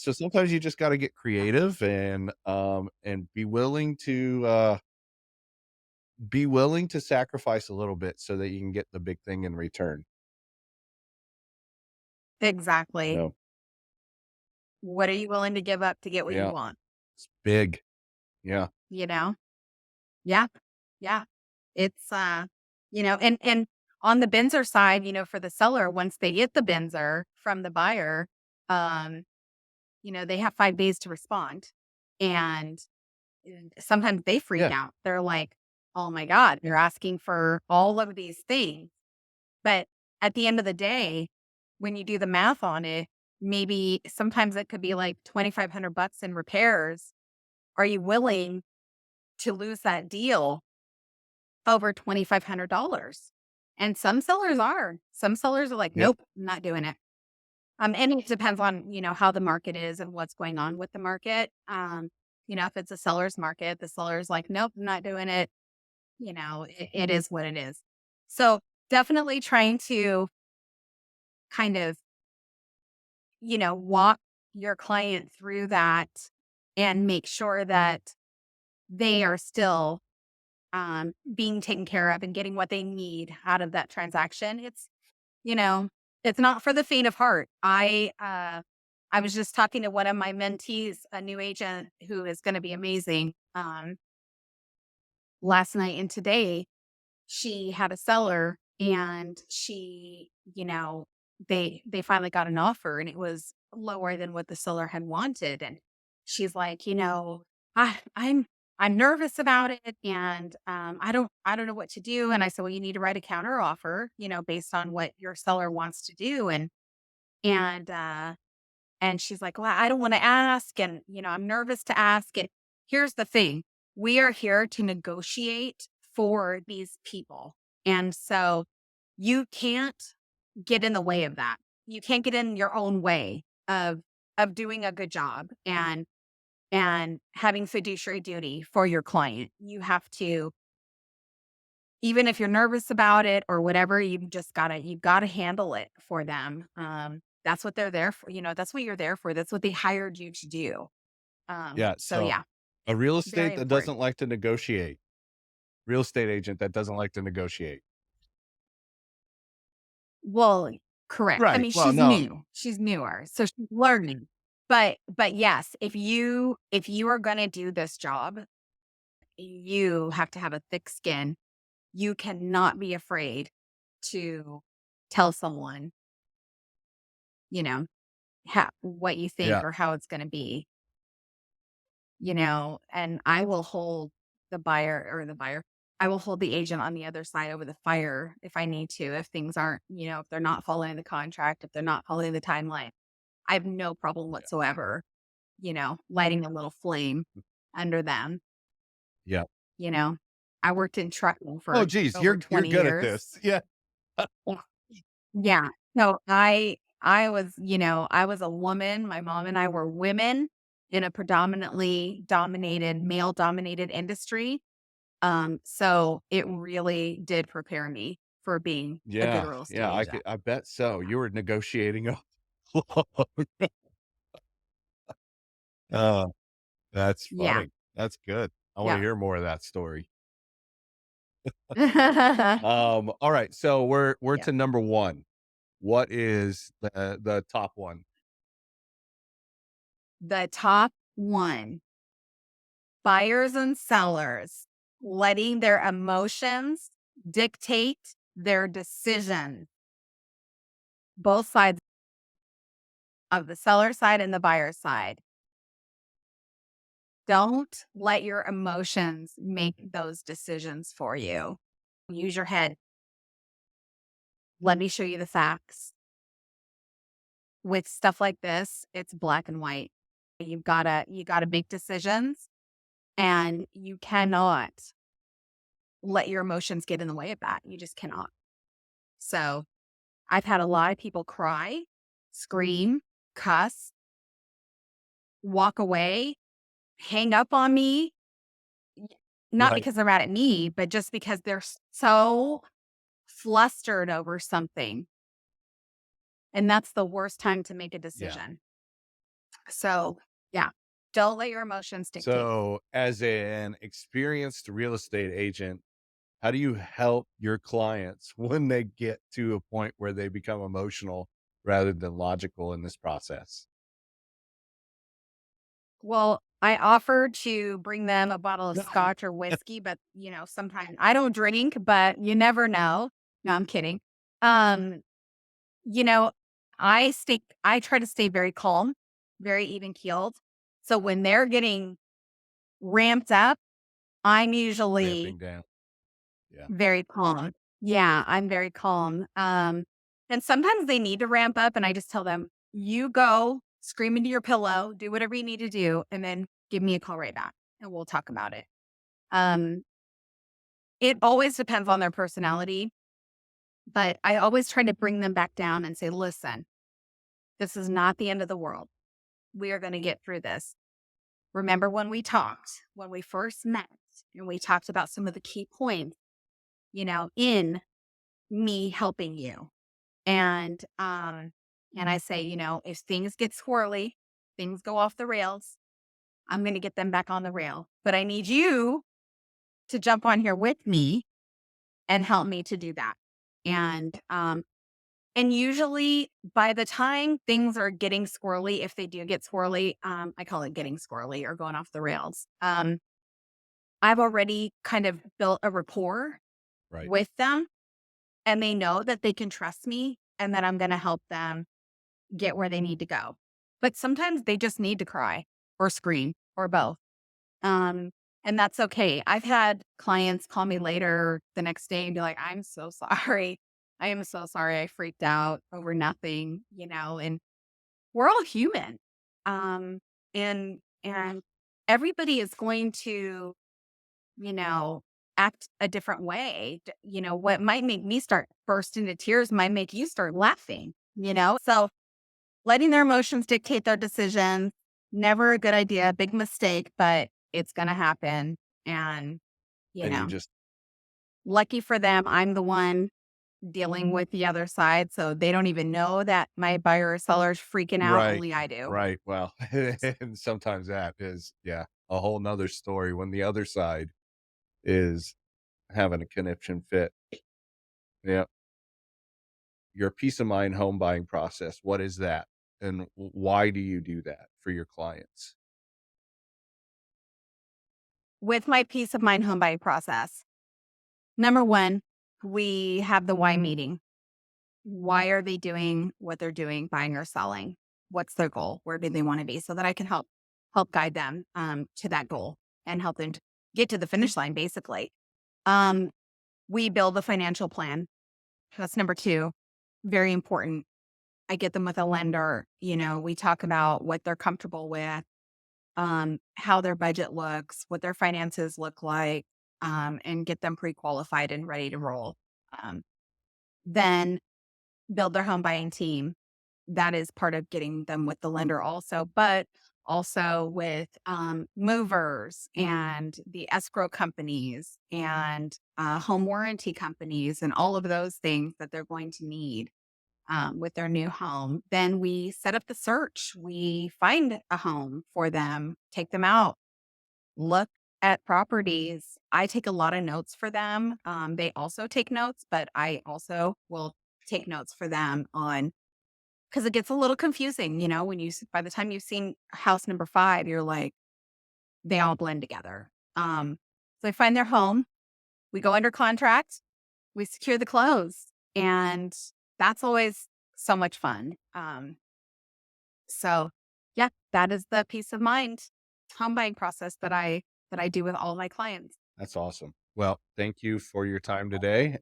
So sometimes you just got to get creative and be willing to sacrifice a little bit so that you can get the big thing in return. Exactly. No. What are you willing to give up to get what you Yeah. want? It's big. Yeah. You know? Yeah. Yeah. It's, and on the Binzer side, for the seller, once they get the Binzer from the buyer, um, they have 5 days to respond. And sometimes they freak Yeah. out. They're like, "Oh my god, you're asking for all of these things." But at the end of the day, when you do the math on it, maybe sometimes it could be like 2,500 bucks in repairs. Are you willing to lose that deal over $2,500? And some sellers are. Some sellers are like, Yeah. "Nope, I'm not doing it." And it depends on, how the market is and what's going on with the market. If it's a seller's market, the seller's like, "Nope, I'm not doing it." It is what it is. So definitely trying to kind of, walk your client through that and make sure that they are still being taken care of and getting what they need out of that transaction. You know, it's not for the faint of heart. I was just talking to one of my mentees, a new agent who is going to be amazing. Last night and today, she had a seller and they finally got an offer and it was lower than what the seller had wanted. And she's like, I, I'm I'm nervous about it and I don't know what to do. And I said, well, you need to write a counter offer, based on what your seller wants to do. And and she's like, well, I don't want to ask. And, I'm nervous to ask. And here's the thing, we are here to negotiate for these people. And so you can't get in the way of that. You can't get in your own way of doing a good job and having fiduciary duty for your client. You have to, even if you're nervous about it or whatever, you gotta handle it for them. That's what they're there for. That's what you're there for. That's what they hired you to do. Yeah. So So yeah, a real very estate that important. doesn't like to negotiate, real estate agent that doesn't like to negotiate. Well, correct. I Right. mean, Well, she's no. new. She's newer, so she's learning. But yes, if you are gonna do this job, you have to have a thick skin. You cannot be afraid to tell someone, you know, what you think Yeah. or how it's gonna be. And I will hold the buyer. I will hold the agent on the other side over the fire if I need to, if things aren't, if they're not following the contract, if they're not following the timeline. I have no problem Yeah. whatsoever, lighting a little flame under them, Yeah. you know. I worked in trucking Oh, for geez, over you're 20 good at years. this. Yeah. Yeah. Yeah. So I was a woman. My mom and I were women in a predominantly male dominated industry. So it really did prepare me for being a good Yeah. real estate Yeah. agent. I bet so. You were negotiating a Oh, that's Yeah. funny. That's good. I want to Yeah. hear more of that story. Yeah. All right. So we're to number one. What is the top one? The top one, buyers and sellers letting their emotions dictate their decision. Both sides of the seller side and the buyer side. Don't let your emotions make those decisions for you. Use your head. Let me show you the facts. With stuff like this, it's black and white. You gotta make decisions and you cannot let your emotions get in the way of that. You just cannot. So I've had a lot of people cry, scream, cuss, walk away, hang up on me, not Right. because they're mad at me, but just because they're so flustered over something. And that's the worst time to make a Yeah. decision. So, yeah, don't let your emotions dictate. So, as an experienced real estate agent, how do you help your clients when they get to a point where they become emotional rather than logical in this process? Well, I offered to bring them a bottle of No. scotch or whiskey, but, sometimes I don't drink, but you never know. No, I'm kidding. Um, you know, I try to stay very calm, very even keeled. So when they're getting ramped up, I'm usually Ramping down. Yeah. very calm. Yeah, I'm very calm. And sometimes they need to ramp up, and I just tell them, "You go scream into your pillow, do whatever you need to do, and then give me a call right back, and we'll talk about it." Um, it always depends on their personality, but I always try to bring them back down and say, "Listen, this is not the end of the world. We are going to get through this. Remember when we talked, when we first met, and we talked about some of the key points, in me helping you." And I say, if things get squirrely, things go off the rails, I'm going to get them back on the rail. But I need you to jump on here with me and help me to do that. And usually by the time things are getting squirrely, if they do get squirrely, I call it getting squirrely or going off the rails. I've already kind of built a rapport Right. with them, and they know that they can trust me and that I'm going to help them get where they need to go. But sometimes they just need to cry or scream or both. Um, and that's okay. I've had clients call me later the next day and be like, "I'm so sorry. I am so sorry. I freaked out over nothing," and we're all human. And everybody is going to, you know, act a different way. What might make me start burst into tears might make you start laughing. So letting their emotions dictate their decisions, never a good idea, big mistake, but it's gonna happen. And, you And you know, just lucky for them, I'm the one dealing with the other side, so they don't even know that my buyer or seller is freaking out, right, only I do. right. Well, and sometimes that is, yeah, a whole nother story when the other side is having a conniption fit. Yeah. Your peace of mind home buying process, what is that? And why do you do that for your clients? With my peace of mind home buying process, number 1, we have the why meeting. Why are they doing what they're doing, buying or selling? What's their goal? Where do they wanna be? So that I can help guide them, to that goal and help them get to the finish line, basically. Um, we build a financial plan. That's number 2, very important. I get them with a lender, we talk about what they're comfortable with, how their budget looks, what their finances look like, and get them pre-qualified and ready to roll. Um, then build their home buying team. That is part of getting them with the lender also, but also with movers and the escrow companies and home warranty companies and all of those things that they're going to need with their new home. Then we set up the search. We find a home for them, take them out, look at properties. I take a lot of notes for them. They also take notes, but I also will take notes for them on, because it gets a little confusing, when by the time you've seen house number 5, you're like, they all blend together. So I find their home, we go under contract, we secure the close, and that's always so much fun. So yeah, that is the peace of mind home buying process that I do with all my clients. That's awesome. Well, thank you for your time today.